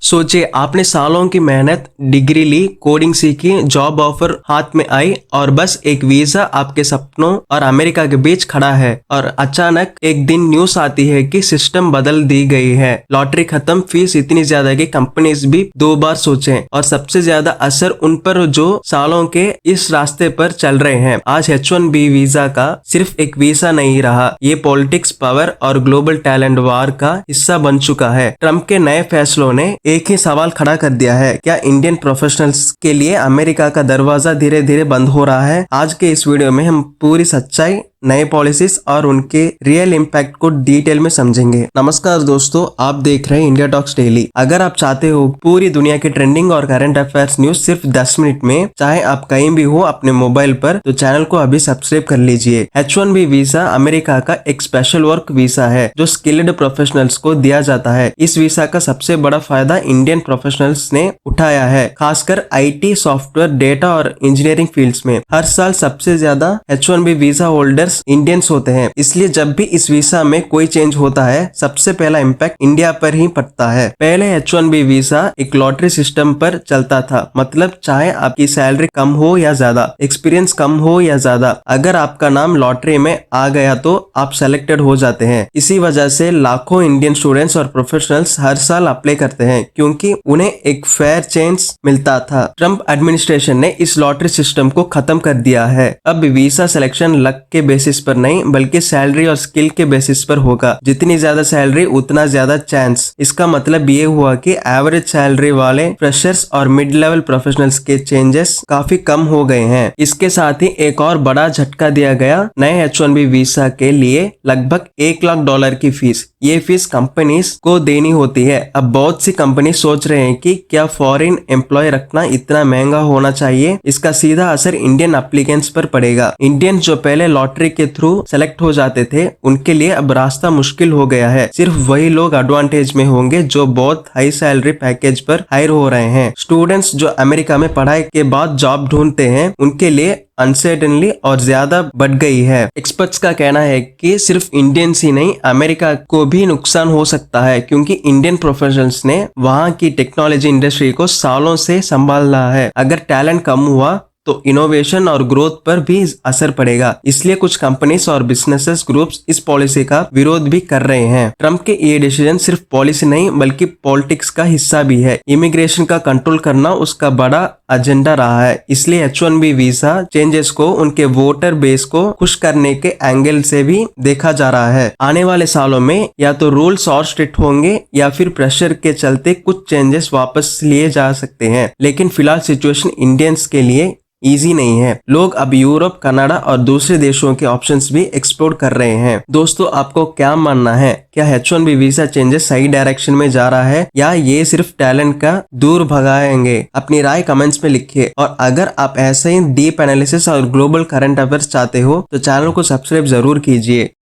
सोचिए आपने सालों की मेहनत, डिग्री ली, कोडिंग सीखी, जॉब ऑफर हाथ में आई और बस एक वीजा आपके सपनों और अमेरिका के बीच खड़ा है और अचानक एक दिन न्यूज आती है कि सिस्टम बदल दी गई है। लॉटरी खत्म, फीस इतनी ज्यादा कि कंपनीज भी 2 बार सोचें और सबसे ज्यादा असर उन पर जो सालों के इस रास्ते पर चल रहे हैं। आज H1B वीजा का सिर्फ एक वीजा नहीं रहा, ये पॉलिटिक्स, पावर और ग्लोबल टैलेंट वार का हिस्सा बन चुका है। ट्रम्प के नए फैसलों ने एक ही सवाल खड़ा कर दिया है, क्या इंडियन प्रोफेशनल्स के लिए अमेरिका का दरवाजा धीरे धीरे बंद हो रहा है? आज के इस वीडियो में हम पूरी सच्चाई, नए पॉलिसीज और उनके रियल इम्पैक्ट को डिटेल में समझेंगे। नमस्कार दोस्तों, आप देख रहे हैं इंडिया टॉक्स डेली। अगर आप चाहते हो पूरी दुनिया के ट्रेंडिंग और करंट अफेयर्स न्यूज सिर्फ 10 मिनट में, चाहे आप कहीं भी हो अपने मोबाइल पर, तो चैनल को अभी सब्सक्राइब कर लीजिए। H1B वीजा अमेरिका का एक स्पेशल वर्क वीजा है जो स्किल्ड प्रोफेशनल्स को दिया जाता है। इस वीजा का सबसे बड़ा फायदा इंडियन प्रोफेशनल्स ने उठाया है, खासकर IT, सॉफ्टवेयर, डेटा और इंजीनियरिंग फील्ड्स में। हर साल सबसे ज्यादा H1B वीजा होल्डर्स इंडियंस होते हैं, इसलिए जब भी इस वीजा में कोई चेंज होता है, सबसे पहला इम्पैक्ट इंडिया पर ही पड़ता है। पहले H1B वीजा एक लॉटरी सिस्टम पर चलता था, मतलब चाहे आपकी सैलरी कम हो या ज्यादा, एक्सपीरियंस कम हो या ज्यादा, अगर आपका नाम लॉटरी में आ गया तो आप सेलेक्टेड हो जाते हैं। इसी वजह से लाखों इंडियन स्टूडेंट्स और प्रोफेशनल्स हर साल अप्लाई करते हैं, क्योंकि उन्हें एक फेयर चांस मिलता था। ट्रम्प एडमिनिस्ट्रेशन ने इस लॉटरी सिस्टम को खत्म कर दिया है। अब वीजा सिलेक्शन लक के बेसिस पर नहीं, बल्कि सैलरी और स्किल के बेसिस पर होगा। जितनी ज्यादा सैलरी उतना ज्यादा चांस। इसका मतलब ये हुआ कि एवरेज सैलरी वाले फ्रेशर्स और मिड लेवल प्रोफेशनल्स के चेंजेस काफी कम हो गए हैं। इसके साथ ही एक और बड़ा झटका दिया गया, नए H1B वीजा के लिए लगभग $1 लाख की फीस। ये फीस कंपनीज को देनी होती है। अब बहुत सी कंपनी सोच रहे हैं कि क्या फॉरेन एम्प्लॉय रखना इतना महंगा होना चाहिए? इसका सीधा असर इंडियन एप्लीकेंट्स पर पड़ेगा। इंडियन जो पहले लॉटरी के थ्रू सेलेक्ट हो जाते थे, उनके लिए अब रास्ता मुश्किल हो गया है। सिर्फ वही लोग एडवांटेज में होंगे जो बहुत हाई सैलरी पैकेज पर हायर हो रहे हैं। स्टूडेंट्स जो अमेरिका में पढ़ाई के बाद जॉब ढूंढते हैं, उनके लिए अनसर्टेनली और ज्यादा बढ़ गई है। एक्सपर्ट्स का कहना है कि सिर्फ इंडियंस ही नहीं, अमेरिका को भी नुकसान हो सकता है, क्योंकि इंडियन प्रोफेशनल्स ने वहां की टेक्नोलॉजी इंडस्ट्री को सालों से संभाला है। अगर टैलेंट कम हुआ तो इनोवेशन और ग्रोथ पर भी असर पड़ेगा। इसलिए कुछ कंपनीज और बिजनेसेस ग्रुप्स इस पॉलिसी का विरोध भी कर रहे हैं। ट्रम्प के ये डिसीजन सिर्फ पॉलिसी नहीं, बल्कि पॉलिटिक्स का हिस्सा भी है। इमिग्रेशन का कंट्रोल करना उसका बड़ा एजेंडा रहा है। इसलिए H1B वीजा चेंजेस को उनके वोटर बेस को खुश करने के एंगल से भी देखा जा रहा है। आने वाले सालों में या तो रूल्स और स्ट्रिक्ट होंगे या फिर प्रेशर के चलते कुछ चेंजेस वापस लिए जा सकते हैं। लेकिन फिलहाल सिचुएशन इंडियंस के लिए इजी नहीं है। लोग अब यूरोप, कनाडा और दूसरे देशों के ऑप्शंस भी एक्सप्लोर कर रहे हैं। दोस्तों, आपको क्या मानना है? क्या H1B वीजा चेंजेस सही डायरेक्शन में जा रहा है या ये सिर्फ टैलेंट का दूर भगाएंगे? अपनी राय कमेंट्स में लिखिए। और अगर आप ऐसे ही डीप एनालिसिस और ग्लोबल करंट अफेयर्स चाहते हो तो चैनल को सब्सक्राइब जरूर कीजिए।